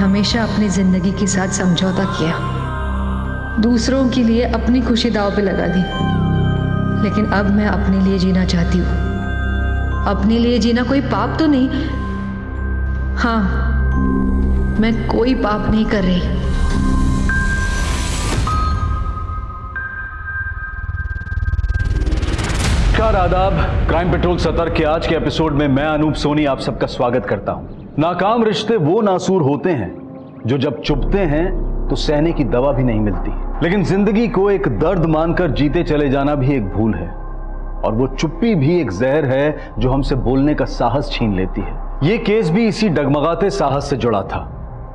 हमेशा अपनी जिंदगी के साथ समझौता किया, दूसरों के लिए अपनी खुशी दांव पे लगा दी, लेकिन अब मैं अपने लिए जीना चाहती हूँ। अपने लिए जीना कोई पाप तो नहीं। हाँ, मैं कोई पाप नहीं कर रही। नमस्कार, आदाब। क्राइम पेट्रोल सतर्क के आज के एपिसोड में मैं अनूप सोनी आप सबका स्वागत करता हूं। नाकाम रिश्ते वो नासूर होते हैं जो जब चुभते हैं तो सहने की दवा भी नहीं मिलती, लेकिन जिंदगी को एक दर्द मानकर जीते चले जाना भी एक भूल है, और वो चुप्पी भी एक जहर है जो हमसे बोलने का साहस छीन लेती है। ये केस भी इसी डगमगाते साहस से जुड़ा था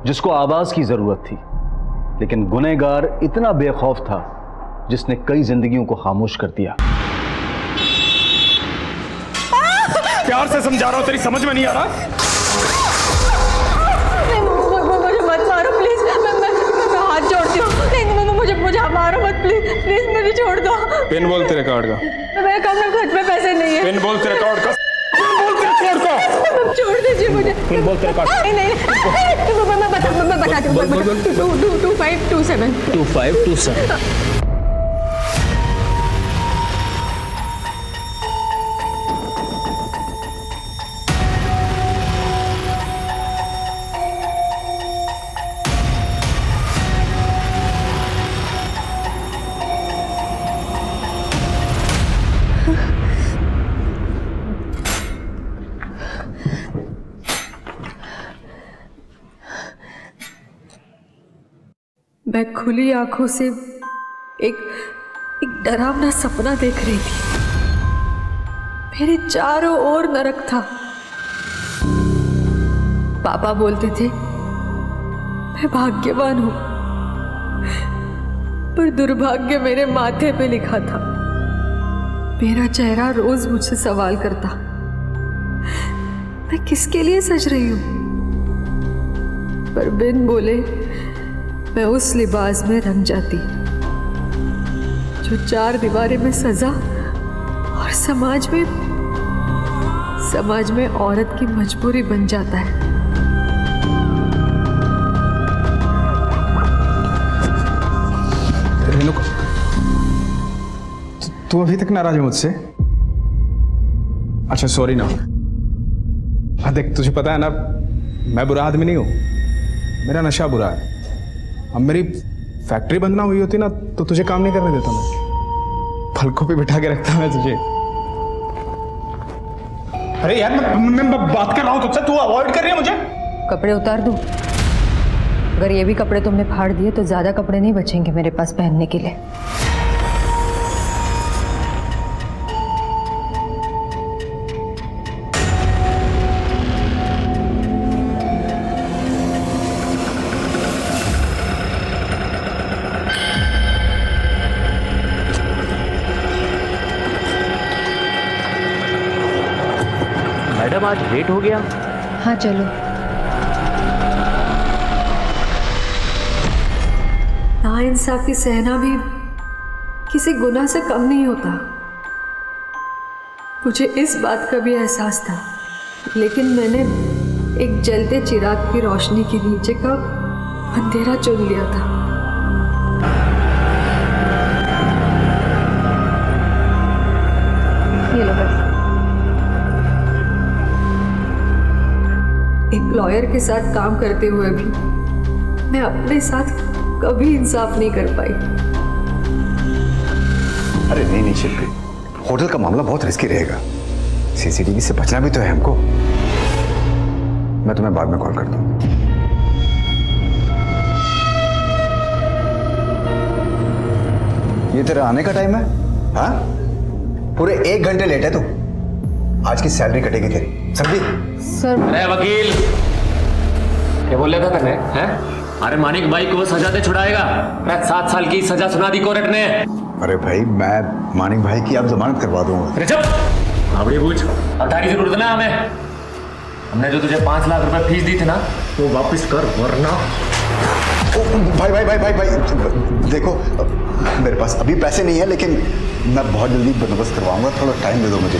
जिसको आवाज की जरूरत थी, लेकिन गुनहगार इतना बेखौफ था जिसने कई जिंदगियों को खामोश कर दिया। प्यार से समझा रहा हूं, तेरी समझ में नहीं आ रहा? मुझे मत मारो प्लीज, मैं हाथ जोड़ती हूँ। नहीं, मुझे मारो मत प्लीज, मुझे छोड़ दो। पिन बोल तेरे कार्ड का। मेरे कम घर में पैसे नहीं है। पिन बोल तेरे कार्ड का। बोल तेरे कार्ड का। छोड़ दीजिए मुझे। पिन बोल तेरे कार्ड। नहीं, मैं बताती हूँ। 2527 2527। मैं खुली आंखों से एक डरावना सपना देख रही थी। मेरे चारों ओर नरक था। पापा बोलते थे मैं भाग्यवान हूं, पर दुर्भाग्य मेरे माथे पे लिखा था। मेरा चेहरा रोज मुझसे सवाल करता, मैं किसके लिए सज रही हूं? पर बिन बोले मैं उस लिबास में रंग जाती जो चार दीवारें में सजा और समाज में औरत की मजबूरी बन जाता है। रेणुका, तू अभी तक नाराज है मुझसे? अच्छा सॉरी ना। हाँ देख, तुझे पता है ना मैं बुरा आदमी नहीं हूँ, मेरा नशा बुरा है। अब मेरी फैक्ट्री बंद ना हुई होती ना तो तुझे काम नहीं करने देता मैं, पलकों पे बिठा के रखता मैं तुझे। अरे यार मैं बात कर रहा हूँ तुझसे, तू अवॉइड कर रही है मुझे। कपड़े उतार दूं? अगर ये भी कपड़े तुमने फाड़ दिए तो ज्यादा कपड़े नहीं बचेंगे मेरे पास पहनने के लिए। मैडम आज लेट हो गया। हाँ चलो। नाइंसाफी सहना भी किसी गुनाह से कम नहीं होता। मुझे इस बात का भी एहसास था, लेकिन मैंने एक जलते चिराग की रोशनी के नीचे का अंधेरा चुन लिया था। ये लो बस। एक लॉयर के साथ काम करते हुए भी मैं अपने साथ कभी इंसाफ नहीं कर पाई। अरे नहीं शिल्पी, होटल का मामला बहुत रिस्की रहेगा। सीसीटीवी से बचना भी तो है हमको। मैं तुम्हें बाद में कॉल करता हूँ। ये तेरा आने का टाइम है? हाँ, पूरे 1 घंटे लेट है तू। आज की सैलरी कटेगी तेरी, समझी? सर। अरे वकील, क्या बोल रहा था करने हैं? अरे मानिक भाई को सजा दे छुड़ाएगा। अरे 7 साल की सजा सुना दी कोर्ट ने। अरे भाई, मैं मानिक भाई की अब जमानत करवा दूंगा। अरे चुप, आवड़ी पूछ। अदारी जरूरत ना हमें। हमने जो तुझे 5 लाख रुपए फीस दी थी ना, वो वापस कर, वरना। भाई भाई भाई भाई भाई देखो, मेरे पास अभी पैसे नहीं है, लेकिन मैं बहुत जल्दी बंदोबस्त करवाऊंगा। थोड़ा टाइम दे दो मुझे।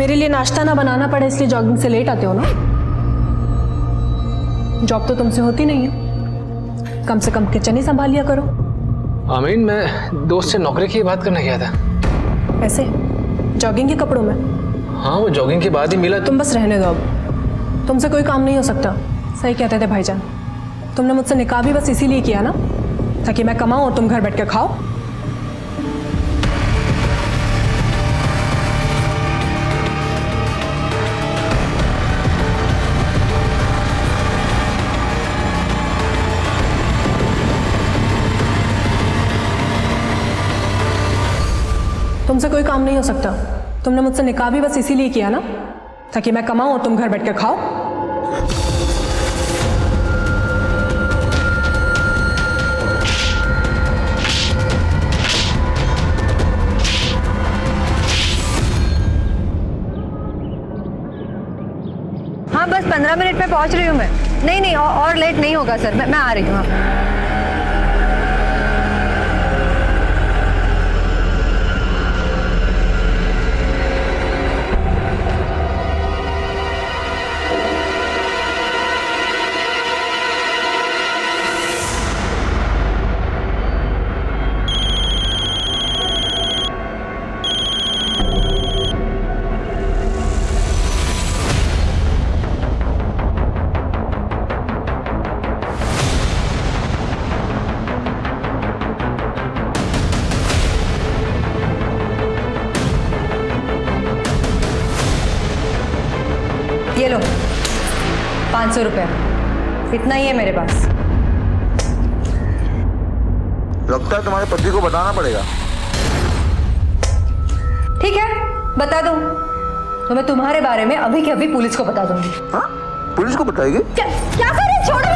मेरे लिए नाश्ता ना बनाना पड़े इसलिए जॉगिंग से लेट आते हो ना। जॉब तो तुमसे होती नहीं है, कम से कम किचन ही संभाल लिया करो। आमीन, मैं दोस्त से नौकरी की बात करने गया था। ऐसे जॉगिंग के कपड़ों में? हाँ, वो जॉगिंग के बाद ही मिला। तुम बस रहने दो, अब तुमसे कोई काम नहीं हो सकता। सही कहते थे भाईजान, तुमने मुझसे निकाह भी बस इसीलिए किया ना, ताकि मैं कमाऊं और तुम घर बैठ के खाओ। तुमसे कोई काम नहीं हो सकता। तुमने मुझसे निकाह भी बस इसीलिए किया ना, ताकि मैं कमाऊं और तुम घर बैठ के खाओ। हाँ बस 15 मिनट में पहुंच रही हूँ मैं। नहीं और लेट नहीं होगा सर, मैं आ रही हूँ। हाँ। ये लो 500 रुपये, इतना ही है मेरे पास। लगता है तुम्हारे पति को बताना पड़ेगा। ठीक है, बता दूं तो मैं तुम्हारे बारे में अभी के अभी पुलिस को बता दूंगी। हाँ, पुलिस को बताएगी? क्या कर रहे हो? छोड़ो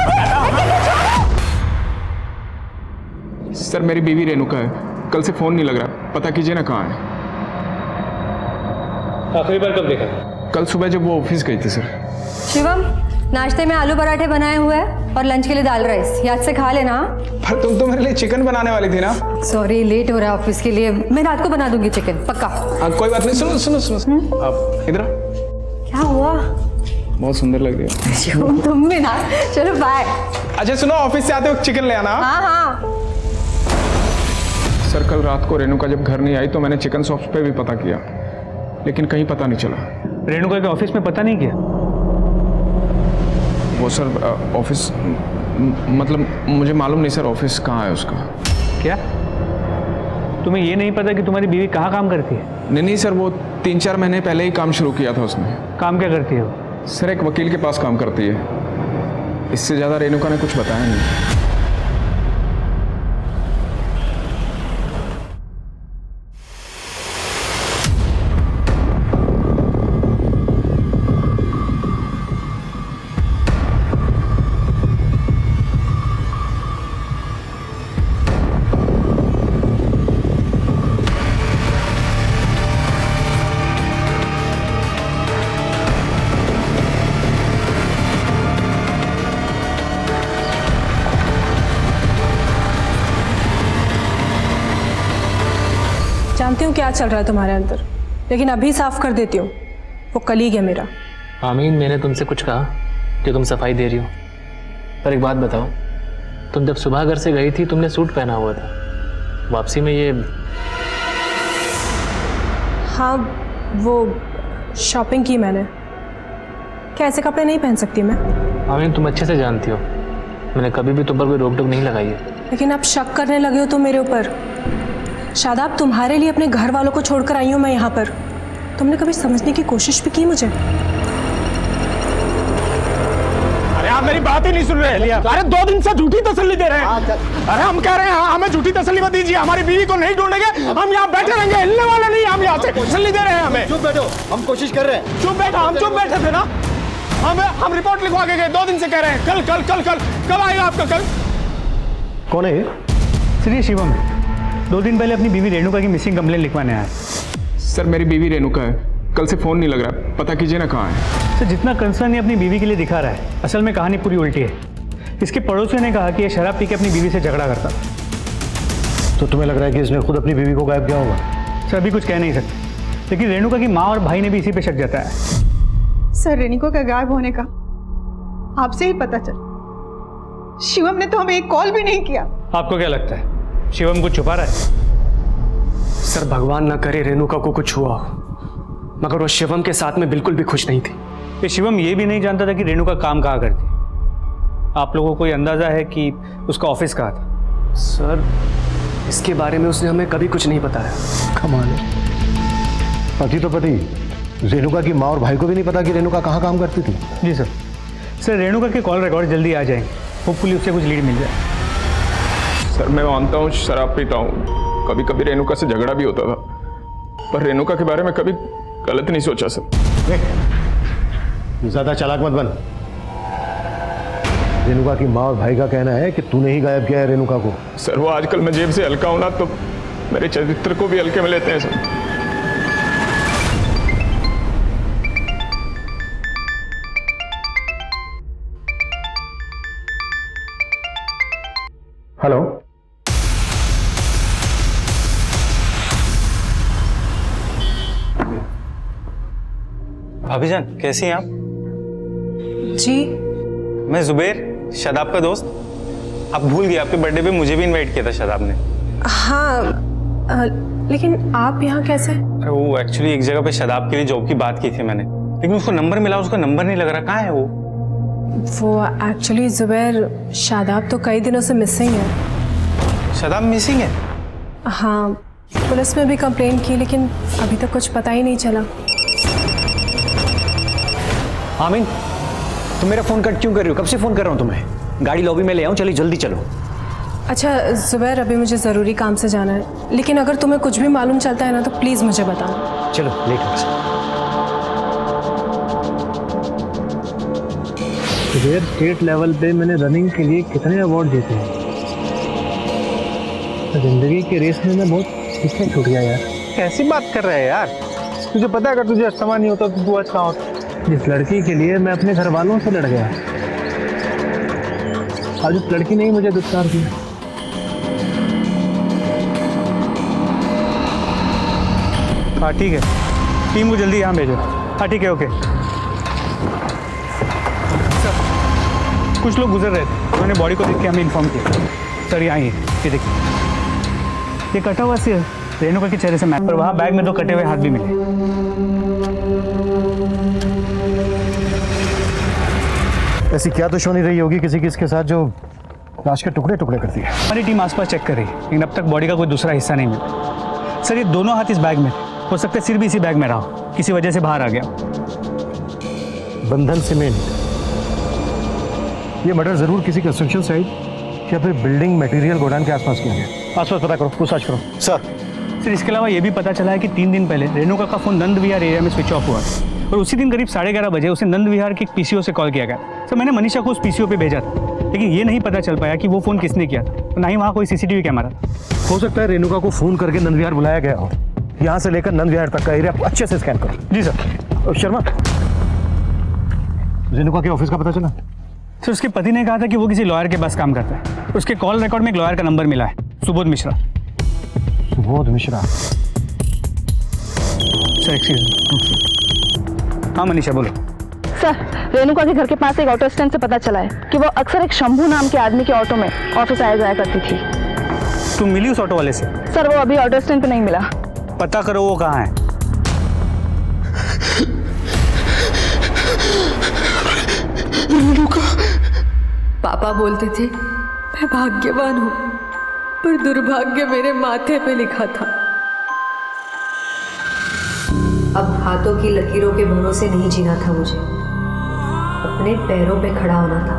मुझे। सर मेरी बीवी रेणुका है, कल से फोन नहीं लग रहा, पता कीजिए ना कहाँ है। आखिरी बार कब देखा? कल सुबह जब वो ऑफिस गई थी सर। शिवम, नाश्ते में आलू पराठे बनाए हुए हैं और लंच के लिए दाल राइस, याद से खा लेना। पर तुम तो मेरे लिए चिकन बनाने वाली थी ना। सॉरी, लेट हो रहा है ऑफिस के लिए, मैं रात को बना दूंगी चिकन, पक्का। कोई बात नहीं, सुनो आप इधर आओ। क्या हुआ? बहुत सुंदर लग रही है। शिवम तुम भी ना, चलो बाय। अच्छा सुनो, ऑफिस से आते वक्त चिकन ले आना। हाँ। सर कल रात को रेणुका जब घर नहीं आई तो मैंने चिकन शॉप्स पे भी पता किया, लेकिन कहीं पता नहीं चला। रेणुका के ऑफिस में पता नहीं किया? वो सर ऑफिस मतलब मुझे मालूम नहीं सर, ऑफिस कहाँ है उसका। क्या तुम्हें ये नहीं पता कि तुम्हारी बीवी कहाँ काम करती है? नहीं सर, वो 3-4 महीने पहले ही काम शुरू किया था उसने। काम क्या करती है वो? सर एक वकील के पास काम करती है, इससे ज़्यादा रेणुका ने कुछ बताया नहीं। जानती हूँ क्या चल रहा है तुम्हारे अंदर, लेकिन अभी साफ कर देती हूँ, वो कलीग है मेरा। आमीन, मैंने तुमसे कुछ कहा कि तुम सफाई दे रही हो? पर एक बात बताओ, तुम जब सुबह घर से गई थी तुमने सूट पहना हुआ था, वापसी में ये? हाँ, वो शॉपिंग की मैंने। क्या ऐसे कपड़े नहीं पहन सकती मैं? आमीन, तुम अच्छे से जानती हो मैंने कभी भी तुम पर कोई रोक टोक नहीं लगाई है। लेकिन अब शक करने लगे हो तुम मेरे ऊपर। शादाब, तुम्हारे लिए अपने घर वालों को छोड़कर आई हूँ मैं यहाँ पर। तुमने कभी समझने की कोशिश भी की मुझे? अरे आप मेरी बात ही नहीं सुन रहे। अरे 2 दिन से झूठी तसल्ली दे रहे हैं। अरे हम कह रहे हैं हमें झूठी तसल्ली मत दीजिए, हमारी बीवी को नहीं ढूंढेंगे, हम यहाँ बैठे रहेंगे, हिलने वाले नहीं। हम यहाँ से तसल्ली दे रहे हैं हमें। चुप बैठो, हम कोशिश कर रहे हैं। चुप बैठो, हम चुप बैठे थे ना। हम रिपोर्ट लिखवा के गए, 2 दिन से कह रहे हैं कल आएगा आपका। कल कौन है? श्री शिवम, 2 दिन पहले अपनी बीवी रेणुका की मिसिंग कंप्लेंट लिखवाने आया। सर मेरी बीवी रेणुका है, कल से फोन नहीं लग रहा, पता कीजिए ना कहाँ है। सर जितना कंसर्न ये अपनी बीवी के लिए दिखा रहा है, असल में कहानी पूरी उल्टी है। इसके पड़ोसियों ने कहा कि ये शराब पी के अपनी बीवी से झगड़ा करता। तो तुम्हें लग रहा है कि इसने खुद अपनी बीवी को गायब किया होगा? सर अभी कुछ कह नहीं सकते, लेकिन रेणुका की माँ और भाई ने भी इसी पे शक जताया है। सर, रेणुका का गायब होने का आपसे ही पता चल। शिवम ने तो हमें एक कॉल भी नहीं किया। आपको क्या लगता है शिवम कुछ छुपा रहा है? सर भगवान ना करे रेणुका को कुछ हुआ हो, मगर वो शिवम के साथ में बिल्कुल भी खुश नहीं थी। ये शिवम ये भी नहीं जानता था कि रेणुका काम कहाँ करती। आप लोगों को कोई अंदाजा है कि उसका ऑफिस कहाँ था? सर इसके बारे में उसने हमें कभी कुछ नहीं बताया। कमाल है, पति तो पति, रेणुका की माँ और भाई को भी नहीं पता कि रेणुका कहाँ काम करती थी। जी सर। सर रेणुका के कॉल रिकॉर्ड जल्दी आ जाएंगे, होपफुली उससे कुछ लीड मिल जाए। सर मैं मानता हूँ शराब पीता हूँ, कभी कभी रेणुका से झगड़ा भी होता था, पर रेणुका के बारे में कभी गलत नहीं सोचा सर। ज्यादा चालाक मत बन। रेणुका की माँ और भाई का कहना है कि तूने ही गायब किया है रेणुका को। सर वो आजकल मैं जेब से हल्का हूं ना, तो मेरे चरित्र को भी हल्के में लेते हैं सर। हेलो, भाभी जान कैसी हैं आप? जी मैं जुबेर, शादाब का दोस्त। आप भूल गए, आपके बर्थडे पे मुझे भी इनवाइट किया था शादाब ने। हाँ, लेकिन आप यहाँ कैसे? अरे वो एक्चुअली एक जगह पे शादाब के लिए जॉब की बात की थी मैंने, लेकिन उसको नंबर मिला, उसका नंबर नहीं लग रहा। कहाँ है वो एक्चुअली जुबैर, शादाब तो कई दिनों से मिसिंग है। शादाब मिसिंग है? हाँ, पुलिस में भी कंप्लेन की, लेकिन अभी तक कुछ पता ही नहीं चला। आमीन, तुम मेरा फोन कट क्यों कर रही हो? कब से फोन कर रहा हूँ तुम्हें। गाड़ी लॉबी में ले आऊँ? चलिए जल्दी चलो। अच्छा जुबैर, अभी मुझे ज़रूरी काम से जाना है, लेकिन अगर तुम्हें कुछ भी मालूम चलता है ना तो प्लीज़ मुझे बताओ। चलो लेट हो गया। स्टेट लेवल पे मैंने रनिंग के लिए कितने अवार्ड जीते हैं। जिंदगी के रेस में मैं बहुत पीछे छूट गया यार। कैसी बात कर रहा है यार? तुझे पता है अगर तुझे अस्तमा नहीं होता तो तू आज कहाँ होता? जिस लड़की के लिए मैं अपने घर वालों से लड़ गया, आज उस लड़की ने ही मुझे दुत्कार दिया। हाँ ठीक है, टीम को जल्दी यहाँ भेजो। हाँ ठीक है, ओके। सर कुछ लोग गुजर रहे थे, उन्होंने बॉडी को देख के हमें इन्फॉर्म किया। सर यहाँ ही ये देखिए, ये कटा हुआ सिर रेणुका के चेहरे से मैच, पर वहाँ बैग में 2 कटे हुए हाथ भी मिले। ऐसी क्या दुश्मनी रही होगी किसी की इसके साथ जो लाश के टुकड़े टुकड़े करती है? हमारी टीम आसपास चेक कर रही है, लेकिन अब तक बॉडी का कोई दूसरा हिस्सा नहीं मिला। सर ये दोनों हाथ इस बैग में, हो सकता है सिर भी इसी बैग में रहा हो, किसी वजह से बाहर आ गया। बंधन सीमेंट, ये मर्डर जरूर किसी कंस्ट्रक्शन साइट या फिर बिल्डिंग मटेरियल गोडाउन के आसपास किया गया। आसपास पता करो, पूछताछ करो। सर इसके अलावा ये भी पता चला है कि 3 दिन पहले रेणुका का फोन नंद विहार एरिया में स्विच ऑफ हुआ और उसी दिन करीब 11:30 बजे उसे नंद विहार के एक पीसीओ से कॉल किया गया। सर मैंने मनीषा को उस पीसीओ पे भेजा था, लेकिन ये नहीं पता चल पाया कि वो फोन किसने किया था, ना ही वहाँ कोई सीसीटीवी कैमरा था। हो सकता है रेणुका को फोन करके नंद विहार बुलाया गया हो। यहाँ से लेकर नंद विहार तक का एरिया अच्छे से स्कैन करो। जी सर। शर्मा, रेणुका के ऑफिस का पता चला? सर उसके पति ने कहा था कि वो किसी लॉयर के पास काम करता है। उसके कॉल रिकॉर्ड में एक लॉयर का नंबर मिला है, Subodh Mishra. Subodh Mishra? Sir excuse me. हाँ मनीषा बोलो। सर रेणुका के घर के पास एक ऑटो स्टैंड से पता चला है कि वो अक्सर एक शंभू नाम के आदमी के ऑटो में ऑफिस आया जाया करती थी। तुम मिली उस ऑटो वाले से? सर वो अभी ऑटो स्टैंड पे नहीं मिला। पता करो वो कहाँ है। पापा बोलते थे मैं भाग्यवान हूँ, पर दुर्भाग्य मेरे माथे पे लिखा था। अब हाथों की लकीरों के भरोसे नहीं जीना था मुझे, अपने पैरों पे खड़ा होना था।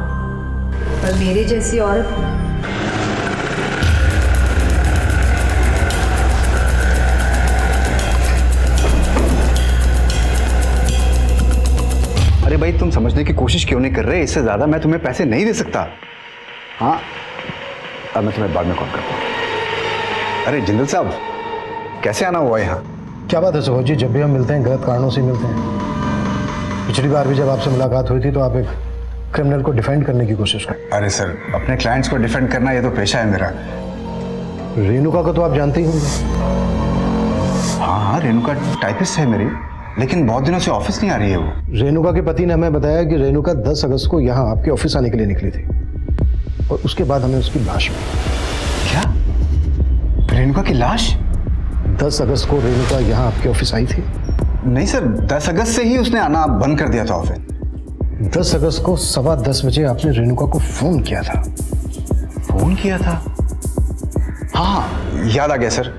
और मेरी जैसी औरत अरे भाई तुम समझने की कोशिश क्यों नहीं कर रहे? इससे ज्यादा मैं तुम्हें पैसे नहीं दे सकता। हाँ अब मैं तुम्हें बाद में कॉल करता हूँ। अरे जिंदल साहब कैसे आना हुआ यहाँ? क्या बात है सुबोध जी, जब भी हम मिलते हैं गलत कारणों से मिलते हैं। पिछली बार भी जब आपसे मुलाकात हुई थी तो आप एक क्रिमिनल को डिफेंड करने की कोशिश कर। अरे सर अपने क्लाइंट्स को डिफेंड करना ये तो पेशा है मेरा। रेणुका को तो आप जानते ही होंगे। हाँ हाँ, रेणुका टाइपिस्ट है मेरी, लेकिन बहुत दिनों से ऑफिस नहीं आ रही है वो। रेणुका के पति ने हमें बताया कि रेणुका 10 अगस्त को यहाँ आपके ऑफिस आने के लिए निकली थी और उसके बाद हमें उसकी लाश मिली। क्या? रेणुका की लाश? 10 अगस्त को रेणुका यहाँ आपके ऑफिस आई थी? नहीं सर, 10 अगस्त से ही उसने आना बंद कर दिया था ऑफिस। 10 अगस्त को 10:15 बजे आपने रेणुका को फोन किया था। फोन किया था? हाँ, याद आ गया सर,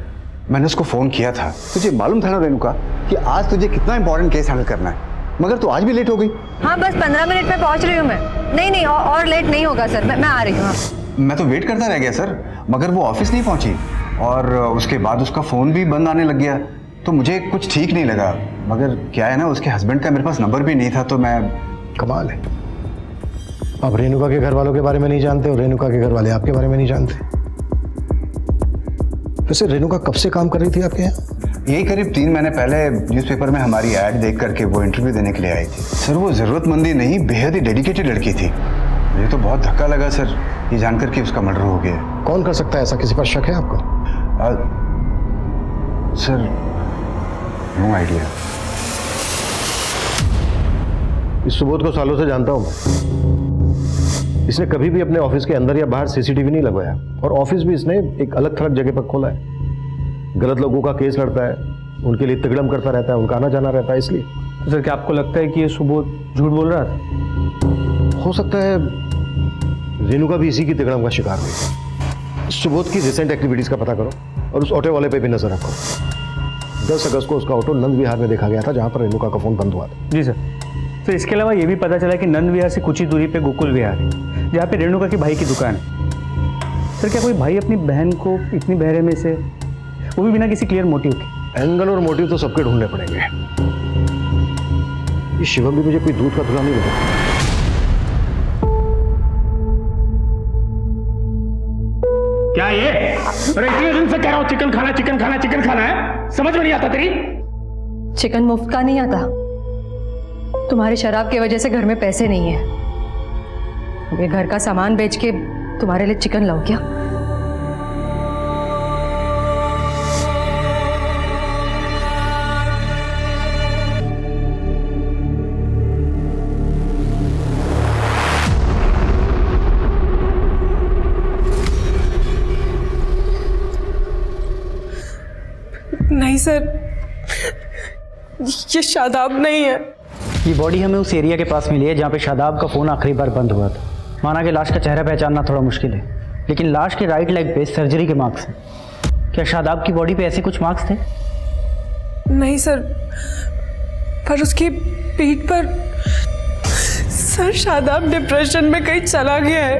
मैंने उसको फोन किया था। तुझे मालूम था ना रेणुका कि आज तुझे कितना इंपॉर्टेंट केस हैंडल करना है, मगर तू आज भी लेट हो गई। हाँ बस 15 मिनट में पहुंच रही हूँ मैं। नहीं और लेट नहीं होगा सर, मैं आ रही हूँ। मैं तो वेट करता रह गया सर, मगर वो ऑफिस नहीं पहुंची और उसके बाद उसका फोन भी बंद आने लग गया, तो मुझे कुछ ठीक नहीं लगा। मगर क्या है ना, उसके हस्बैंड का मेरे पास नंबर भी नहीं था, तो मैं। कमाल है, आप रेणुका के घर वालों के बारे में नहीं जानते और रेणुका के घर वाले आपके बारे में नहीं जानते। वैसे रेणुका कब से काम कर रही थी आपके यहाँ? यही करीब 3 महीने पहले न्यूज़पेपर में हमारी ऐड देख करके वो इंटरव्यू देने के लिए आई थी। सर वो ज़रूरतमंदी नहीं, बेहद ही डेडिकेटेड लड़की थी। मुझे तो बहुत धक्का लगा सर, ये जानकर कि उसका मर्डर हो गया। कौन कर सकता है ऐसा? किसी पर शक है आपको? Sir no idea. इस सुबोध को सालों से जानता हूं मैं। इसने कभी भी अपने ऑफिस के अंदर या बाहर सीसीटीवी नहीं लगवाया और ऑफिस भी इसने एक अलग थलग जगह पर खोला है। गलत लोगों का केस लड़ता है, उनके लिए तिगड़म करता रहता है, उनका आना जाना रहता है। इसलिए तो सर क्या आपको लगता है कि ये सुबोध झूठ बोल रहा था? हो सकता है रेणुका भी इसी की तिगड़म का शिकार हुई। सुबोध की रिसेंट एक्टिविटीज का पता करो और उस ऑटो वाले पे भी नजर रखो। 10 अगस्त को उसका ऑटो नंद विहार में देखा गया था, जहां पर रेणुका का फोन बंद हुआ था। जी सर। तो इसके अलावा ये भी पता चला कि नंद विहार से कुछ ही दूरी पे गोकुल विहार है, जहाँ पे रेणुका के भाई की दुकान है। सर क्या कोई भाई अपनी बहन को इतनी बहरे में से, वो भी बिना किसी क्लियर मोटिव के? एंगल और मोटिव तो सबके ढूंढने पड़ेंगे। ये शिवम भी मुझे कोई दूध का धुला नहीं लगा। क्या ये? अरे इतने दिन से कह रहा हूं चिकन खाना चिकन खाना चिकन खाना है, समझ में नहीं आता तेरी? चिकन मुफ्त का नहीं आता। तुम्हारी शराब की वजह से घर में पैसे नहीं है। मैं घर का सामान बेच के तुम्हारे लिए चिकन लाऊं क्या? नहीं सर, ये शादाब नहीं है। ये बॉडी हमें उस एरिया के पास मिली है जहाँ पे शादाब का फ़ोन आखिरी बार बंद हुआ था। माना कि लाश का चेहरा पहचानना थोड़ा मुश्किल है, लेकिन लाश के राइट लेग पे सर्जरी के मार्क्स हैं। क्या शादाब की बॉडी पे ऐसे कुछ मार्क्स थे? नहीं सर, पर उसकी पीठ पर। सर शादाब डिप्रेशन में कहीं चला गया है,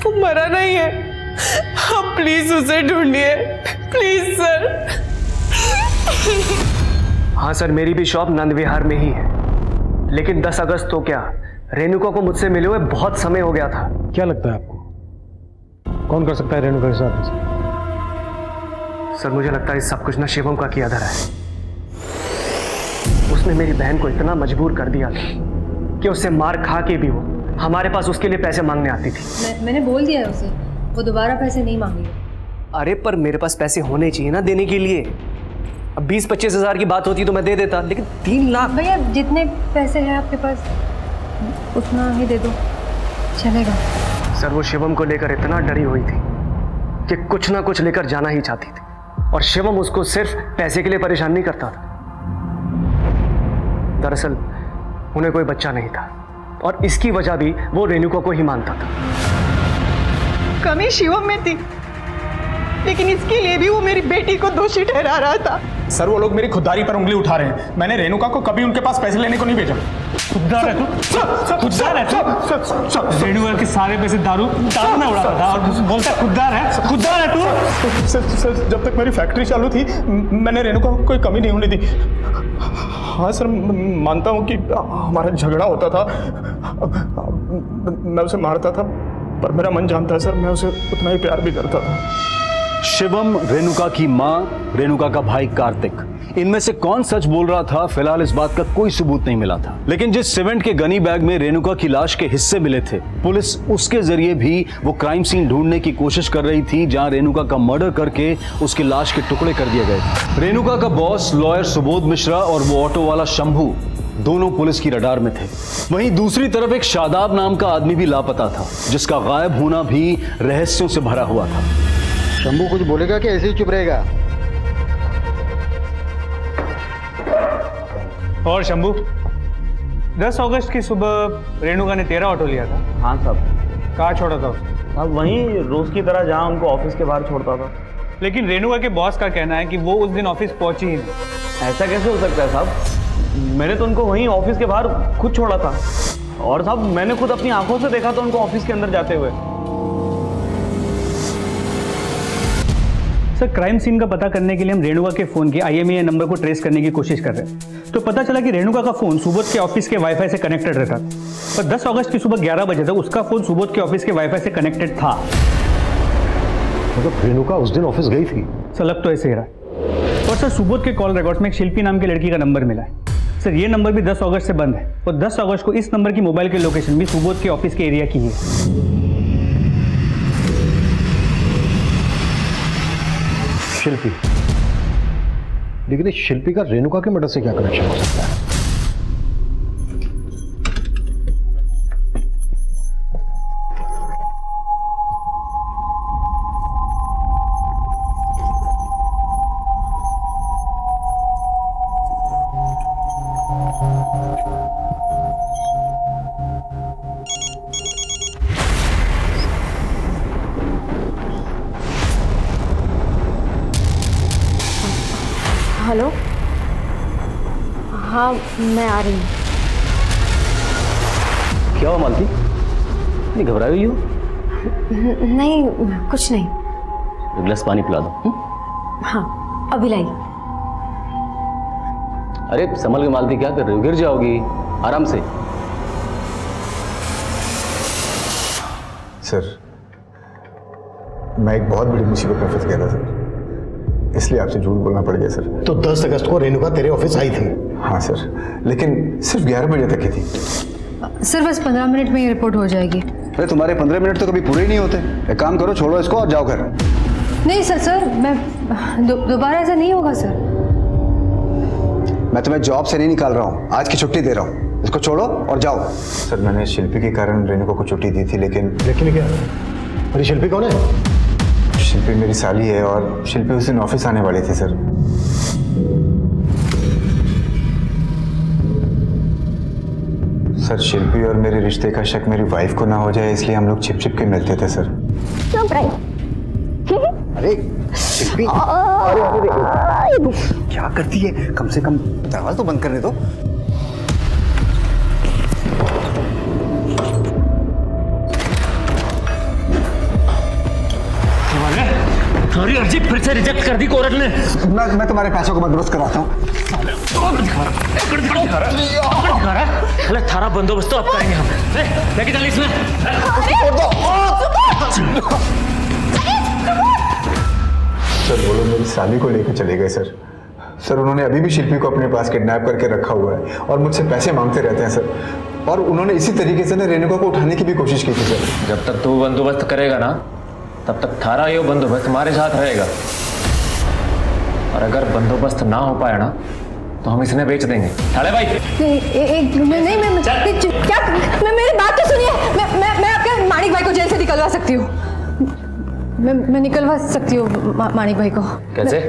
वो मरा नहीं है। आप प्लीज उसे ढूंढिए, प्लीज सर। हाँ सर, मेरी भी शॉप नंद विहार में ही है, लेकिन 10 अगस्त तो क्या, रेणुका को मुझसे मिले हुए बहुत समय हो गया था। क्या लगता है आपको, कौन कर सकता है रेणुका के साथ? सर मुझे लगता है सब कुछ ना शिवम का किया धरा है। उसने मेरी बहन को इतना मजबूर कर दिया था कि उससे मार खा के भी वो हमारे पास उसके लिए पैसे मांगने आती थी। मैंने बोल दिया है उसे, वो दोबारा पैसे नहीं मांगेगी। अरे पर मेरे पास पैसे होने चाहिए ना देने के लिए। अब 20-25 हज़ार की बात होती तो मैं दे देता, लेकिन 3 लाख। भैया जितने पैसे हैं आपके पास उतना ही दे दो, चलेगा। सर वो शिवम को लेकर इतना डरी हुई थी कि कुछ ना कुछ लेकर जाना ही चाहती थी, और शिवम उसको सिर्फ पैसे के लिए परेशान नहीं करता था। दरअसल उन्हें कोई बच्चा नहीं था और इसकी वजह भी वो रेणुका को ही मानता था। कमी शिवम में थी, लेकिन इसके लिए भी वो मेरी बेटी को दोषी ठहरा रहा था। सर वो लोग मेरी खुददारी पर उंगली उठा रहे हैं। मैंने रेणुका को कभी उनके पास पैसे लेने को नहीं भेजा। खुददार है तू, खुददार है तू। रेणुका के सारे पैसे दारू में उड़ाता था और बोलता खुददार है, खुददार है तू। सर जब तक मेरी फैक्ट्री चालू थी मैंने रेणुका को कोई कमी नहीं होने दी। हाँ सर, मानता हूँ कि हमारा झगड़ा होता था, मैं उसे मारता था, पर मेरा मन जानता है सर, मैं उसे उतना ही प्यार भी करता था। शिवम, रेणुका की मां, रेणुका का भाई कार्तिक इनमें से कौन सच बोल रहा था, फिलहाल इस बात का कोई सबूत नहीं मिला था। लेकिन जिस सीमेंट के गनी बैग में रेणुका की लाश के हिस्से मिले थे, पुलिस उसके जरिए भी वो क्राइम सीन ढूंढने की कोशिश कर रही थी जहां रेणुका का मर्डर करके उसकी लाश के टुकड़े कर दिए गए थे। रेणुका का बॉस लॉयर सुबोध मिश्रा और वो ऑटो वाला शंभू दोनों पुलिस की रडार में थे। वहीं दूसरी तरफ एक शादाब नाम का आदमी भी लापता था, जिसका गायब होना भी रहस्यों से भरा हुआ था। शंभू कुछ बोलेगा कि ऐसे ही चुप रहेगा? और शंभू, 10 अगस्त की सुबह रेणुका ने 13 ऑटो लिया था। हाँ साहब। कहाँ छोड़ा था उसने? साहब वहीं रोज की तरह जहाँ उनको ऑफिस के बाहर छोड़ता था। लेकिन रेणुका के बॉस का कहना है कि वो उस दिन ऑफिस पहुंची ही नहीं। ऐसा कैसे हो सकता है साहब? मैंने तो उनको वहीं ऑफिस के बाहर खुद छोड़ा था, और साहब मैंने खुद अपनी आंखों से देखा था उनको ऑफिस के अंदर जाते हुए। सर, क्राइम सीन का पता करने के लिए हम रेणुका के फोन के IMEI नंबर को ट्रेस करने की कोशिश कर रहे हैं। तो पता चला कि रेणुका का फोन सुबोध के ऑफिस के वाईफाई से कनेक्टेड रहता था, पर 10 अगस्त की सुबह 11 बजे तक उसका फोन सुबोध के ऑफिस के वाईफाई से कनेक्टेड था। मतलब रेणुका उस दिन ऑफिस गई थी? सर, लग तो ऐसे ही रहा है। और सर, सुबोध के कॉल रिकॉर्ड्स में एक शिल्पी नाम की लड़की का नंबर मिला है। सर, ये नंबर भी 10 अगस्त से बंद है, और 10 अगस्त को इस नंबर की मोबाइल की लोकेशन भी सुबोध के ऑफिस के एरिया की है। शिल्पी? लेकिन इस शिल्पी का रेणुका के मर्डर से क्या कनेक्शन हो सकता है? हेलो, हाँ मैं आ रही हूँ। क्या हुआ मालती, नहीं घबराई हुई हो? नहीं, कुछ नहीं। एक गिलास पानी पिला दो। हाँ, अभी लाई। अरे संभल के मालती, क्या कर रही हो? गिर जाओगी, आराम से। सर, मैं एक बहुत बड़ी मुसीबत में फंस गया था सर, इसलिए आपसे झूठ बोलना पड़ गया सर। तो 10 अगस्त को रेणुका तेरे ऑफिस आई थी? हाँ सर, लेकिन सिर्फ 11 बजे तक ही थी। सर, बस 15 मिनट में ये रिपोर्ट हो जाएगी। अरे तुम्हारे 15 मिनट तो कभी पूरे ही नहीं होते। एक काम करो, छोड़ो इसको और जाओ घर। नहीं सर, मैं दोबारा ऐसा नहीं होगा सर। मैं तुम्हें जॉब से नहीं निकाल रहा हूँ, आज की छुट्टी दे रहा हूँ। इसको छोड़ो और जाओ। सर, मैंने शिल्पी के कारण रेणुका को छुट्टी दी थी, लेकिन क्या? अरे शिल्पी कौन है? शिल्पी मेरी साली है, और शिल्पी उस दिन ऑफिस आने वाली थी सर। सर, शिल्पी और मेरे रिश्ते का शक मेरी वाइफ को ना हो जाए, इसलिए हम लोग छिप छिप के मिलते थे सर। अरे शिल्पी, अरे क्या करती है? कम से कम दरवाजा तो बंद करने दो। तुम्हारी अर्जी फिर से रिजेक्ट कर दी कोर्ट ने। मैं तुम्हारे पैसों को बंदोबस्त कराता हूँ। अरे थारा बंदोबस्त तो अब करेंगे हम। लेके चल इसमें। सर, वो लोग मेरी साली को लेकर चले गए सर। सर, उन्होंने अभी भी शिल्पी को अपने पास किडनैप करके रखा हुआ है और मुझसे पैसे मांगते रहते हैं सर। और उन्होंने इसी तरीके से ना रेणुका को उठाने की भी कोशिश की थी सर। जब तक तू बंदोबस्त करेगा ना, तब तक थारा ये बंदोबस्त हमारे साथ रहेगा, और अगर बंदोबस्त ना हो पाया ना तो हम इसने बेच देंगे। थाले भाई मैं मेरी बात तो सुनिए। मैं आपके माणिक भाई को जेल से निकलवा सकती हूँ। मैं निकलवा सकती हूँ माणिक भाई को। कैसे?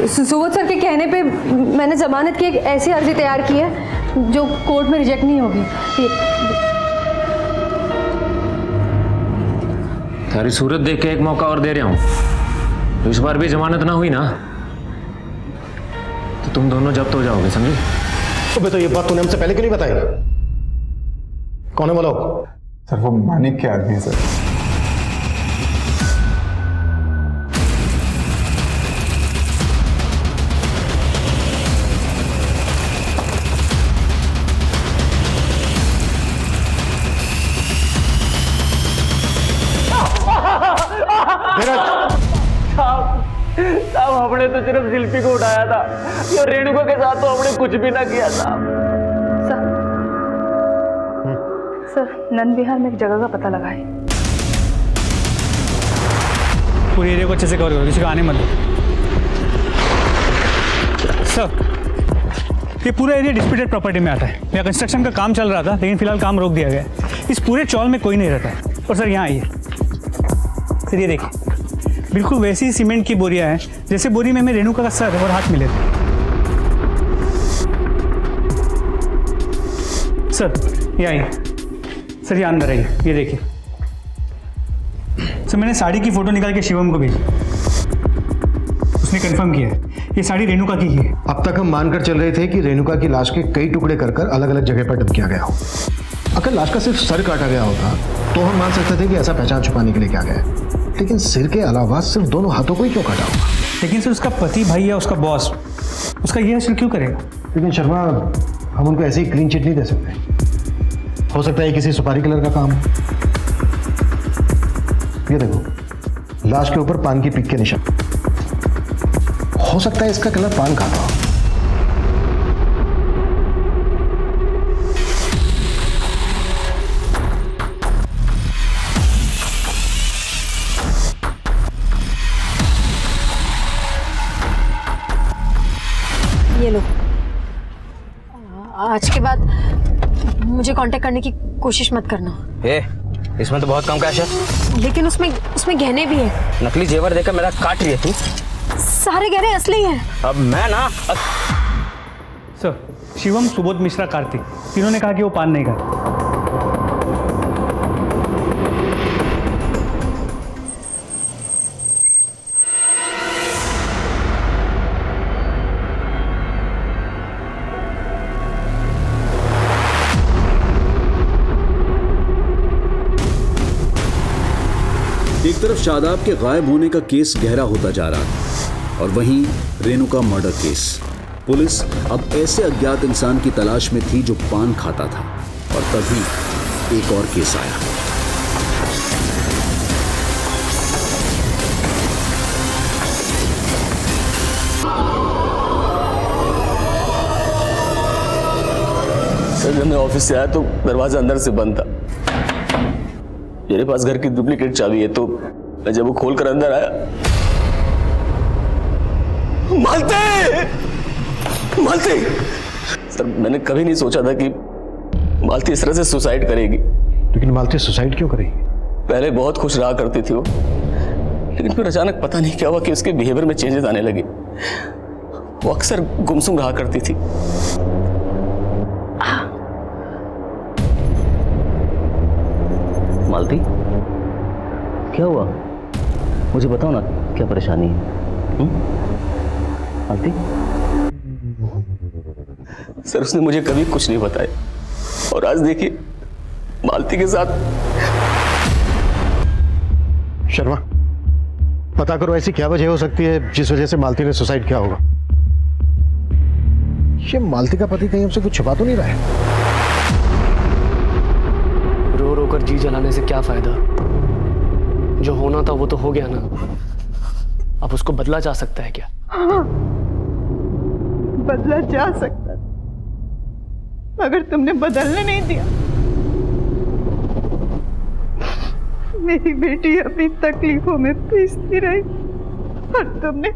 सुबोध सर के कहने पे मैंने जमानत की एक ऐसी अर्जी तैयार की है जो कोर्ट में रिजेक्ट नहीं होगी। थारी सूरत देख के एक मौका और दे रहा हूँ। इस बार भी जमानत ना हुई ना तो तुम दोनों जब्त हो जाओगे, समझे? तो ये बात तूने हमसे पहले क्यों नहीं बताई? कौन है बोलो? सर, वो मानिक के आदमी है सर। साहब हमने तो सिर्फ शिल्पी को उठाया था, ये रेणुका के साथ तो हमने कुछ भी ना किया साहब। सर नंद विहार में एक जगह का पता लगा है। पूरे एरिया को अच्छे से कवर करो, किसी को आने मत दो। सर ये पूरा एरिया डिस्प्यूटेड प्रॉपर्टी में आता है। यहाँ कंस्ट्रक्शन का काम चल रहा था, लेकिन फिलहाल काम रोक दिया गया है। इस पूरे चौल में कोई नहीं रहता है। और सर यहाँ आइए, सर ये देखिए, बिल्कुल वैसी ही सीमेंट की बोरियां हैं जैसे बोरी में हमें रेणुका का सर और हाथ मिले थे। सर ये आइए, सर ये अंदर आइए, ये देखिए। सर मैंने साड़ी की फोटो निकाल के शिवम को भेजी, उसने कंफर्म किया है ये साड़ी रेणुका की ही है। अब तक हम मानकर चल रहे थे कि रेणुका की लाश के कई टुकड़े कर कर अलग अलग जगह पर डंप किया गया हो। अगर लाश का सिर्फ सर काटा गया होता तो हम मान सकते थे कि ऐसा पहचान छुपाने के लिए किया गया है, लेकिन सिर के अलावा सिर्फ दोनों हाथों को ही क्यों काटा होगा? लेकिन सर उसका पति भाई या उसका बॉस उसका ये हासिल क्यों करेगा? लेकिन शर्मा, हम उनको ऐसे ही क्लीन चिट नहीं दे सकते। हो सकता है किसी सुपारी कलर का काम। ये देखो, लाश के ऊपर पान की पिक के निशान। हो सकता है इसका कलर पान खाता हो। ये लो, आज के बाद मुझे कांटेक्ट करने की कोशिश मत करना। इसमें तो बहुत कम कैश है। लेकिन उसमें गहने भी है। नकली जेवर देकर मेरा काट रही है तू। सारे गहने असली हैं। अब मैं ना सर शिवम, सुबोध मिश्रा, कार्तिक, तीनों ने कहा कि वो पान नहीं खाता। एक तरफ शादाब के गायब होने का केस गहरा होता जा रहा था और वहीं रेणुका मर्डर केस। पुलिस अब ऐसे अज्ञात इंसान की तलाश में थी जो पान खाता था और तभी एक और केस आया। सर जब मैं ऑफिस से आया तो दरवाजा अंदर से बंद था। मेरे पास घर की डुप्लीकेट चाबी है, तो मैं जब वो खोलकर अंदर आया, मालती सर, मैंने कभी नहीं सोचा था कि मालती इस तरह से सुसाइड करेगी। लेकिन मालती सुसाइड क्यों करेगी? पहले बहुत खुश रहा करती थी वो, लेकिन फिर अचानक पता नहीं क्या हुआ कि उसके बिहेवियर में चेंजेस आने लगे। वो अक्सर गुमसुम रहा करती थी। मालती, क्या हुआ? मुझे बताओ ना, क्या परेशानी है? मालती? सर उसने मुझे कभी कुछ नहीं बताया, और आज देखिए मालती के साथ। शर्मा, पता करो ऐसी क्या वजह हो सकती है जिस वजह से मालती ने सुसाइड किया होगा। ये मालती का पति कहीं हमसे कुछ छुपा तो नहीं रहा है? रो रो कर जी जलाने से क्या फायदा? जो होना था वो तो हो गया ना। अब उसको बदला जा सकता है क्या? हाँ, बदला जा सकता, मगर तुमने बदलने नहीं दिया। मेरी बेटी अपनी तकलीफों में पीसती रही और तुमने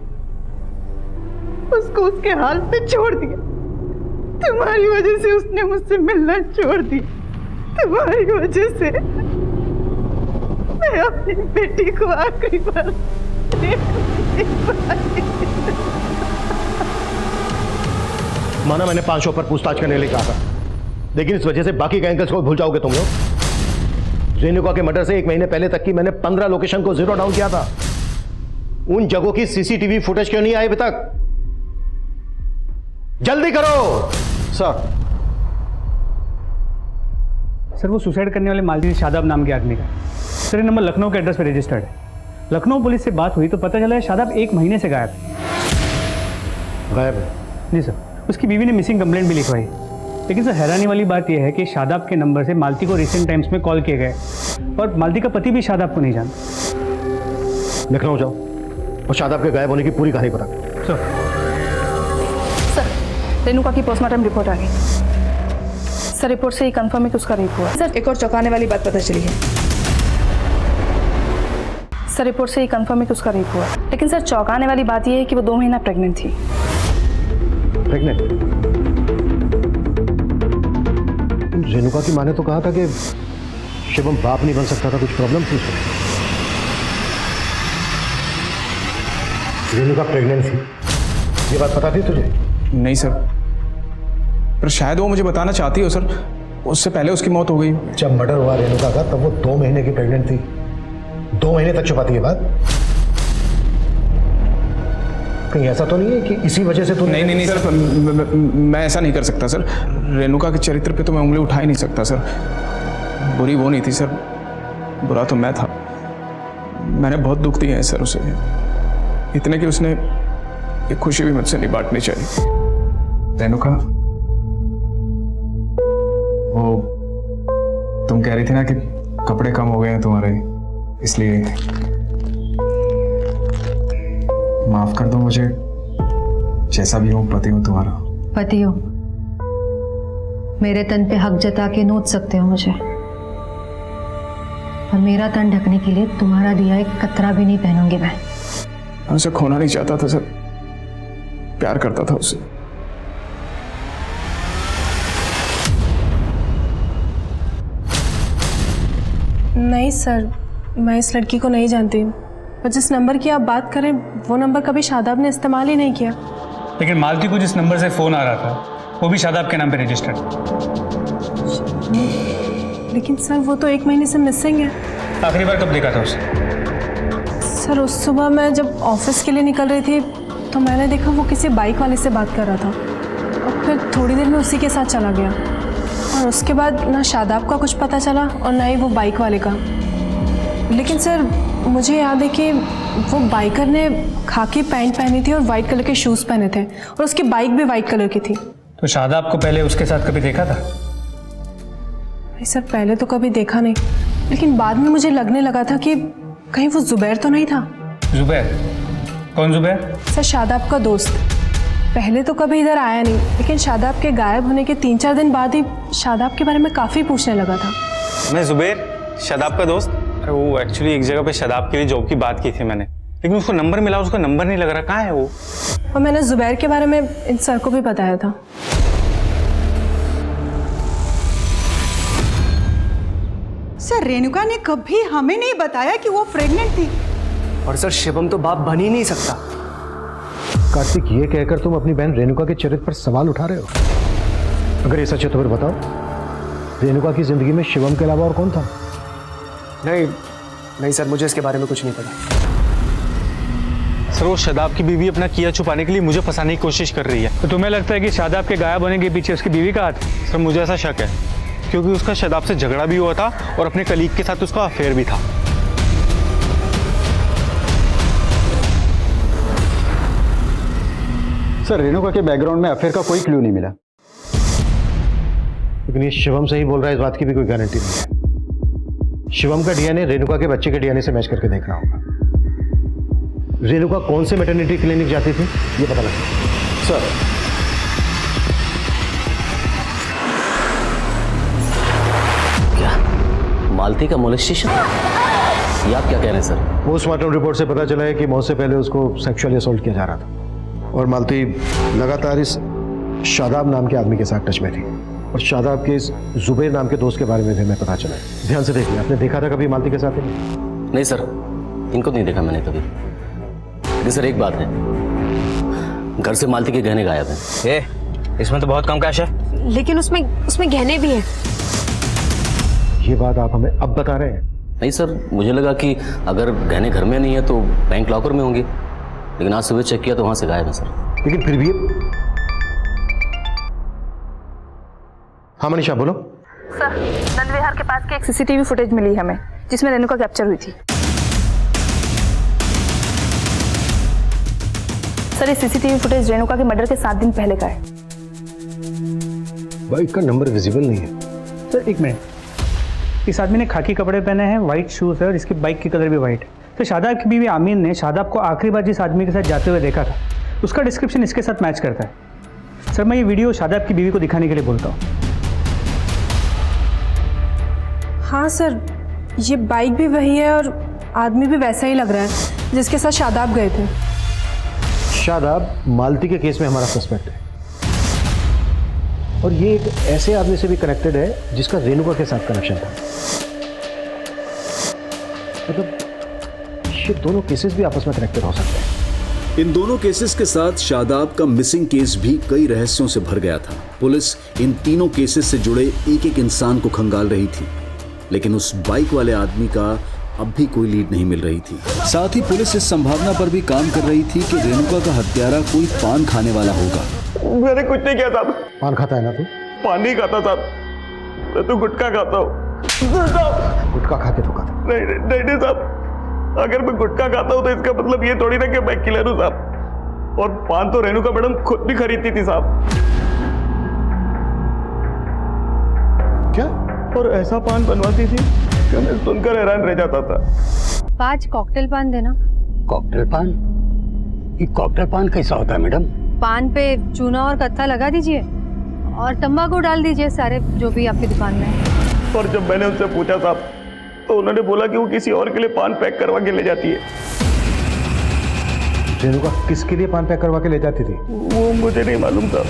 उसको उसके हाल पे छोड़ दिया। तुम्हारी वजह से उसने मुझसे मिलना छोड़ दिया। तुम्हारी वजह से मैं अपनी बेटी को आखिरी बार माना मैंने 500 पर पूछताछ करने लिए कहा था, लेकिन इस वजह से बाकी के एंगल्स को भूल जाओगे तुम लोग। रेणुका के मर्डर से 1 महीने पहले तक की मैंने 15 लोकेशन को जीरो डाउन किया था। उन जगहों की सीसीटीवी फुटेज क्यों नहीं आई अभी तक? जल्दी करो सर। सर वो सुसाइड करने वाले मालती शादाब नाम के आदमी का सर, ये नंबर लखनऊ के एड्रेस पे रजिस्टर्ड है। लखनऊ पुलिस से बात हुई तो पता चला है शादाब 1 महीने से गायब है। जी सर, उसकी बीवी ने मिसिंग कंप्लेंट भी लिखवाई। लेकिन सर हैरानी वाली बात यह है कि शादाब के नंबर से मालती को रिसेंट टाइम्स में कॉल किए गए और मालती का पति भी शादाब को नहीं जानता। लखनऊ जाओ, और शादाब के गायब होने की पूरी कहानी बता। सर रेणुका की पोस्टमार्टम रिपोर्ट आ गई। सर रिपोर्ट से ही कंफर्म है कि उसका रेप हुआ। सर एक और चौंकाने वाली बात पता चली है। सर रिपोर्ट से ही कंफर्म है कि उसका रेप हुआ, लेकिन सर चौंकाने वाली बात यह है कि वो 2 महीना प्रेग्नेंट थी। प्रेग्नेंट? रेणुका की माँ ने तो कहा था कि शिवम बाप नहीं बन सकता था, कुछ प्रॉब्लम थी उसमें। रेणुका प्रेग्नेंट थी, ये बात पता थी तुझे? नहीं सर, पर शायद वो मुझे बताना चाहती हो सर। उससे पहले उसकी मौत हो गई। जब मर्डर हुआ रेणुका का तब वो 2 महीने की प्रेग्नेंट थी। 2 महीने तक छुपाती है बात। कहीं ऐसा तो नहीं है कि इसी वजह से तू? नहीं सर, मैं ऐसा नहीं कर सकता सर। रेणुका के चरित्र पे तो मैं उंगली उठा ही नहीं सकता सर। बुरी वो नहीं थी सर, बुरा तो मैं था। मैंने बहुत दुख दिया है सर उसे, इतने कि उसने ये खुशी भी मुझसे नहीं बांटनी चाहिए। रेणुका, वो तुम कह रही थी ना कि कपड़े कम हो गए हैं तुम्हारे, इसलिए माफ कर दो मुझे। जैसा भी हूं, पति हूं तुम्हारा। पति हो, मेरे तन पे हक जता के नोच सकते हो मुझे, और मेरा तन ढकने के लिए तुम्हारा दिया एक कतरा भी नहीं पहनूंगी मैं। उसे खोना नहीं चाहता था सर, प्यार करता था उससे। नहीं सर, मैं इस लड़की को नहीं जानती, पर जिस नंबर की आप बात करें वो नंबर कभी शादाब ने इस्तेमाल ही नहीं किया। लेकिन मालती को जिस नंबर से फ़ोन आ रहा था वो भी शादाब के नाम पे रजिस्टर्ड। लेकिन सर वो तो 1 महीने से मिसिंग है। आखिरी बार कब देखा था उसे? सर उस सुबह मैं जब ऑफिस के लिए निकल रही थी तो मैंने देखा वो किसी बाइक वाले से बात कर रहा था, और फिर थोड़ी देर में उसी के साथ चला गया। और उसके बाद ना शादाब का कुछ पता चला और ना ही वो बाइक वाले का। लेकिन सर मुझे याद है कि वो बाइकर ने खाकी पैंट पहनी थी और वाइट कलर के शूज़ पहने थे, और उसकी बाइक भी वाइट कलर की थी। तो शादाब को पहले उसके साथ कभी देखा था? नहीं सर, पहले तो कभी देखा नहीं, लेकिन बाद में मुझे लगने लगा था कि कहीं वो जुबैर तो नहीं था। जुबैर? कौन जुबैर? सर शादाब का दोस्त। पहले तो कभी इधर आया नहीं, लेकिन शादाब के गायब होने के 3-4 दिन बाद ही शादाब के बारे में काफ़ी पूछने लगा था। मैं जुबैर, शादाब का दोस्त? अरे वो एक्चुअली एक जगह पे शादाब के लिए जॉब की बात की थी मैंने, लेकिन उसको नंबर मिला, उसका नंबर नहीं लग रहा। कहाँ है वो? और मैंने जुबैर के बारे में इन सर को भी बताया था। सर रेणुका ने कभी हमें नहीं बताया कि वो प्रेग्नेंट थी। और सर शिवम तो बाप बन ही नहीं सकता। कार्तिक, ये कहकर तुम अपनी बहन रेणुका के चरित्र पर सवाल उठा रहे हो। अगर ये सच है तो फिर बताओ, रेणुका की जिंदगी में शिवम के अलावा और कौन था? नहीं सर, मुझे इसके बारे में कुछ नहीं पता। सर वो शादाब की बीवी अपना किया छुपाने के लिए मुझे फंसाने की कोशिश कर रही है। तो तुम्हें लगता है कि शादाब के गायब होने के पीछे उसकी बीवी का हाथ? सर मुझे ऐसा शक है, क्योंकि उसका शादाब से झगड़ा भी हुआ था और अपने कलीग के साथ उसका अफेयर भी था। सर रेणुका के बैकग्राउंड में अफेयर का कोई क्लू नहीं मिला। लेकिन ये शिवम से ही बोल रहा है, इस बात की भी कोई गारंटी नहीं है। शिवम का डीएनए रेणुका के बच्चे के डीएनए से मैच करके देखना होगा। रेणुका कौन से मैटरनिटी क्लिनिक जाती थी ये पता लगा। सर क्या मालती का मोलेस्टेशन? ये आप क्या कह रहे हैं सर? पोस्टमार्टम रिपोर्ट से पता चला है कि मौत से पहले उसको सेक्सुअली असॉल्ट किया जा रहा था, और मालती लगातार इस शादाब नाम के आदमी के साथ टच में थी, और शादाब के इस जुबैर नाम के दोस्त के बारे में भी हमें पता चला है। ध्यान से देखिए, आपने देखा था कभी मालती के साथ? नहीं सर, इनको नहीं देखा मैंने कभी। लेकिन सर एक बात है, घर से मालती के गहने गायब हैं। इसमें तो बहुत कम कैश है। लेकिन उसमें गहने भी हैं। ये बात आप हमें अब बता रहे हैं? नहीं सर, मुझे लगा कि अगर गहने घर में नहीं है तो बैंक लॉकर में होंगे, लेकिन आज सुबह चेक किया तो वहां से गायब है सर। लेकिन फिर भी हाँ मनीषा बोलो। सर नंद विहार के पास की एक सीसीटीवी फुटेज मिली हमें, जिसमें रेणुका कैप्चर हुई थी। सर ये सीसीटीवी फुटेज रेणुका के मर्डर के 7 दिन पहले का है। बाइक का नंबर विजिबल नहीं है। सर एक मिनट, इस आदमी ने खाकी कपड़े पहने हैं, व्हाइट शूज है और इसकी बाइक की कलर भी व्हाइट है। तो शादाब की बीवी आमीन ने शादाब को आखिरी बार जिस आदमी के साथ जाते हुए देखा था उसका डिस्क्रिप्शन इसके साथ मैच करता है। सर मैं ये वीडियो शादाब की बीवी को दिखाने के लिए बोलता हूँ। हाँ सर, ये बाइक भी वही है और आदमी भी वैसा ही लग रहा है जिसके साथ शादाब गए थे। शादाब मालती के केस में हमारा सस्पेक्ट है और ये एक ऐसे आदमी से भी कनेक्टेड है जिसका रेणुका के साथ कनेक्शन था। मतलब ये दोनों केसेस भी आपस में कनेक्टेड हो सकते हैं। इन दोनों केसेस के साथ शादाब का मिसिंग केस भी कई रहस्यों से भर गया था। पुलिस इन तीनों केसेस से जुड़े एक एक इंसान को खंगाल रही थी, लेकिन उस बाइक वाले आदमी का अब भी कोई लीड नहीं मिल रही थी। साथ ही पुलिस इस संभावना पर भी काम कर रही थी कि रेणुका का हत्यारा कोई पान खाने वाला होगा। मैंने कुछ नहीं किया साहब। पान खाता है ना तू? पान नहीं खाता साहब, मैं तो गुटखा खाता हूँ। गुटखा खा के धोखा था? नहीं साहब, अगर मैं गुटखा खाता हूँ तो इसका मतलब ये थोड़ी ना कि मैं किलर हूँ साहब। और पान तो रेणुका मैडम खुद भी खरीदती थी साहब। क्या? और ऐसा पान बनवाती थी कि मैं सुनकर हैरान रह जाता था। 5 कॉकटेल पान देना। कॉकटेल पान? ये कॉकटेल पान कैसा होता है मैडम? पान पे चूना और कत्था लगा दीजिए और तंबाकू डाल दीजिए सारे जो भी आपकी दुकान में है। और जब मैंने उनसे पूछा साहब तो उन्होंने बोला कि वो किसी और के लिए पान पैक करवा के ले जाती है। रेणुका किसके लिए पान पैक करवा के ले जाती थी? वो मुझे नहीं मालूम था।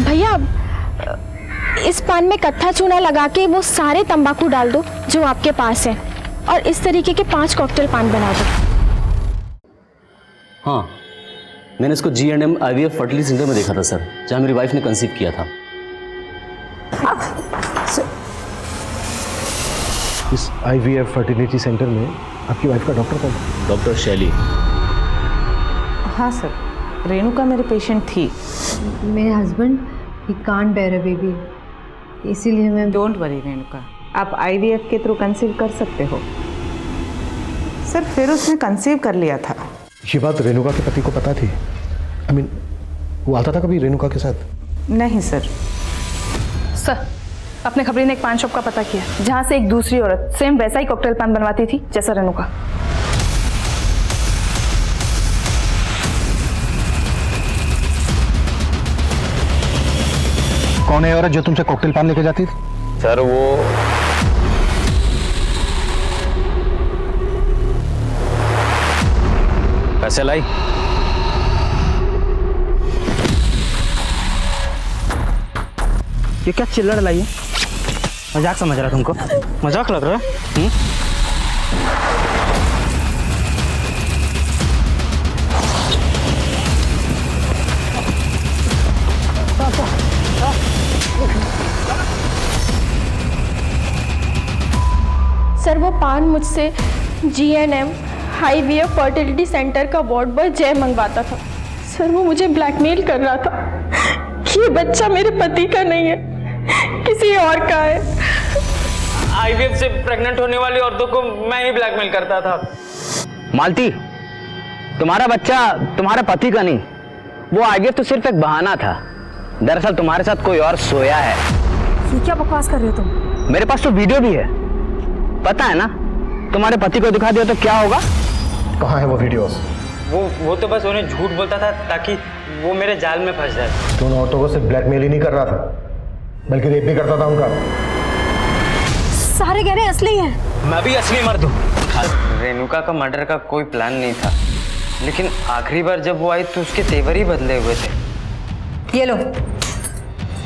भैया इस पान में कत्था चूना लगा के वो सारे तंबाकू डाल दो जो आपके पास है और इस तरीके के 5 कॉकटेल पान बना दो। हाँ, मैंने इसको G&M IVF फर्टिलिटी सेंटर में देखा था सर, जहाँ मेरी वाइफ ने कंसीव किया था। इस IVF फर्टिलिटी सेंटर में आपकी वाइफ का डॉक्टर कौन है? डॉक्टर शैली। हाँ सर, रेणुका मेरे पेशेंट थी। मेरे husband he can't bear a baby, इसीलिए मैं। डोंट वरी रेणुका, आप IVF के थ्रू कंसीव कर सकते हो। सर फिर उसने कंसीव कर लिया था। ये बात रेणुका के पति को पता थी? I mean, वो आता था कभी रेणुका के साथ? नहीं सर। सर अपने खबरी ने एक पान शॉप का पता किया जहाँ से एक दूसरी औरत सेम वैसा ही कॉकटेल पान बनवाती थी जैसा रेणुका। कौन है औरत जो तुमसे कॉकटेल पान लेके जाती थी? सर वो पैसे लाई। ये क्या चिल्लड़ लाई है? मजाक समझ रहा तुमको? मजाक लग रहा है? सर वो पान मुझसे G&M IVF फर्टिलिटी सेंटर का वार्ड बॉय जय मंगवाता था। सर वो मुझे ब्लैकमेल कर रहा था कि ये बच्चा मेरे पति का नहीं है, किसी और का है। IVF से प्रेग्नेंट होने वाली औरतों को मैं ही ब्लैकमेल करता था। मालती, तुम्हारा बच्चा तुम्हारे पति का नहीं, वो IVF तो सिर्फ एक बहाना था। दरअसल तुम्हारे साथ कोई और सोया है। ये क्या बकवास कर रहे हो तुम? मेरे पास तो वीडियो भी है, पता है ना? तुम्हारे पति को दिखा दिया तो क्या होगा? कहाँ है वो वीडियो? वो तो बस उन्हें झूठ बोलता था ताकि वो मेरे जाल में फंस जाए। दोनों औरतों को सिर्फ ब्लैकमेल ही नहीं कर रहा था, बल्कि रेप भी करता था उनका। सारे गहरे असली हैं। मैं भी असली मर्द हूँ। रेणुका का मर्डर का कोई प्लान नहीं था, लेकिन आखिरी बार जब वो आई तो उसके तेवर ही बदले हुए थे। ये लो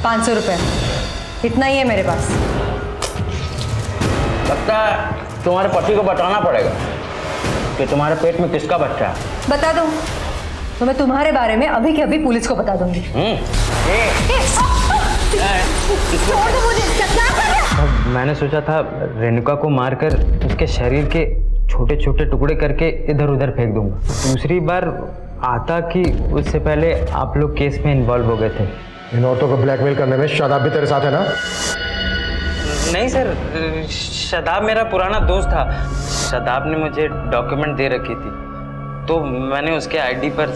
500 रुपये, इतना ही है मेरे पास। लगता है तुम्हारे पति को बताना पड़ेगा कि तुम्हारे पेट में किसका बच्चा है। बता दूं तो मैं तुम्हारे बारे में अभी के अभी पुलिस को बता दूंगी। मैंने सोचा था रेणुका को मारकर उसके शरीर के छोटे छोटे टुकड़े करके इधर उधर फेंक दूंगा। दूसरी बार आता कि उससे पहले आप लोग केस में इन्वॉल्व हो गए थे। इन औरतों को ब्लैकमेल करने में शादाब भी तेरे साथ है ना? नहीं सर, शादाब मेरा पुराना दोस्त था। शादाब ने मुझे डॉक्यूमेंट दे रखी थी तो मैंने उसके आईडी पर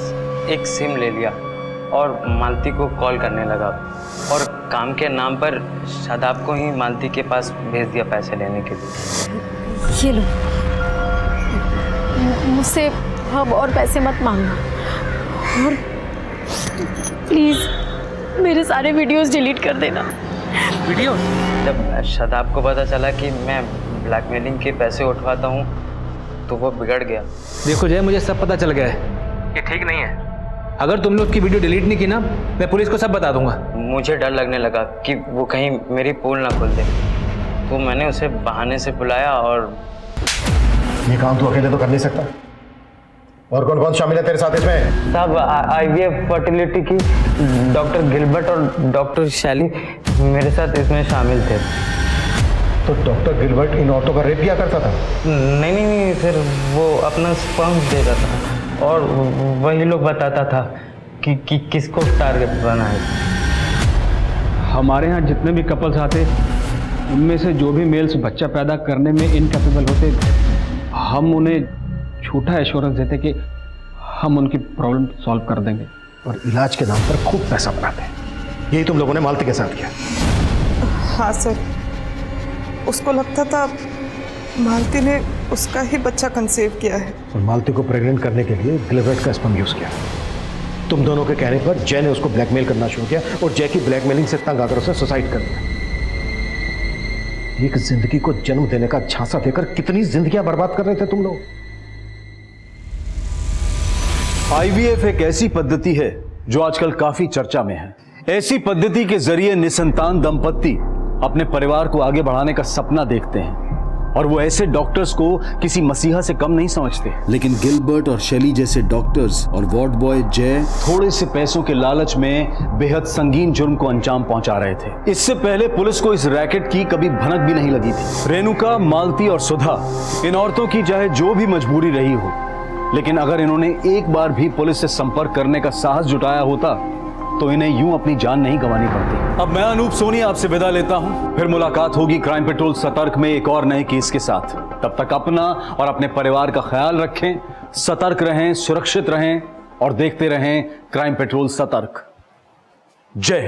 एक सिम ले लिया और मालती को कॉल करने लगा और काम के नाम पर शादाब को ही मालती के पास भेज दिया पैसे लेने के लिए। ये लो, मुझसे अब और पैसे मत मांगना और प्लीज मेरे सारे वीडियोस डिलीट कर देना। वीडियो? जब शादाब को पता चला कि मैं ब्लैकमेलिंग के पैसे उठवाता हूँ तो वो बिगड़ गया। देखो जय, मुझे सब पता चल गया है, ये ठीक नहीं है। अगर तुमने उसकी वीडियो डिलीट नहीं की ना, मैं पुलिस को सब बता दूंगा। मुझे डर लगने लगा कि वो कहीं मेरी पोल ना खोल दे, तो मैंने उसे बहाने से बुलाया और ये काम तू अकेले तो कर नहीं सकता। और कौन कौन शामिल है तेरे साथ इसमें? सब IVF फर्टिलिटी की डॉक्टर गिलबर्ट और डॉक्टर शैली मेरे साथ इसमें शामिल थे। तो डॉक्टर गिलबर्ट इन औरतों का रेप किया करता था? नहीं सर, वो अपना स्पर्म देता था और वही लोग बताता था कि किसको टारगेट बनाए। हमारे यहाँ जितने भी कपल्स आते, उनमें से जो भी मेल्स बच्चा पैदा करने में इनकैपेबल होते, हम उन्हें झूठा एश्योरेंस देते कि हम उनकी प्रॉब्लम सॉल्व कर देंगे। और इलाज के नाम पर खूब पैसा बनाते हैं। यही तुम लोगों ने मालती के साथ किया? हाँ सर, उसको लगता था मालती ने उसका ही बच्चा कंसीव किया है और मालती को प्रेग्नेंट करने के लिए गिलबर्ट का स्पर्म यूज किया। तुम दोनों के कहने पर जय ने उसको ब्लैकमेल करना शुरू किया और जय की ब्लैकमेलिंग से तंग आकर उसने सुसाइड कर दिया। एक जिंदगी को जन्म देने का झांसा देकर कितनी जिंदगियां बर्बाद कर रहे थे तुम लोग। IVF एक ऐसी पद्धति है जो आजकल काफी चर्चा में है। ऐसी पद्धति के जरिए निसंतान दंपत्ति अपने परिवार को आगे बढ़ाने का सपना देखते हैं और वो ऐसे डॉक्टर्स को किसी मसीहा से कम नहीं समझते। लेकिन गिलबर्ट और शैली जैसे डॉक्टर्स और वार्ड बॉय जय थोड़े से पैसों के लालच में बेहद संगीन जुर्म को अंजाम पहुंचा रहे थे। इससे पहले पुलिस को इस रैकेट की कभी भनक भी नहीं लगी थी। रेणुका, मालती और सुधा, इन औरतों की चाहे जो भी मजबूरी रही हो, लेकिन अगर इन्होंने एक बार भी पुलिस से संपर्क करने का साहस जुटाया होता तो इन्हें यूं अपनी जान नहीं गंवानी पड़ती। अब मैं अनूप सोनी आपसे विदा लेता हूं। फिर मुलाकात होगी क्राइम पेट्रोल सतर्क में एक और नए केस के साथ। तब तक अपना और अपने परिवार का ख्याल रखें, सतर्क रहें, सुरक्षित रहें और देखते रहें क्राइम पेट्रोल सतर्क। जय हिंद।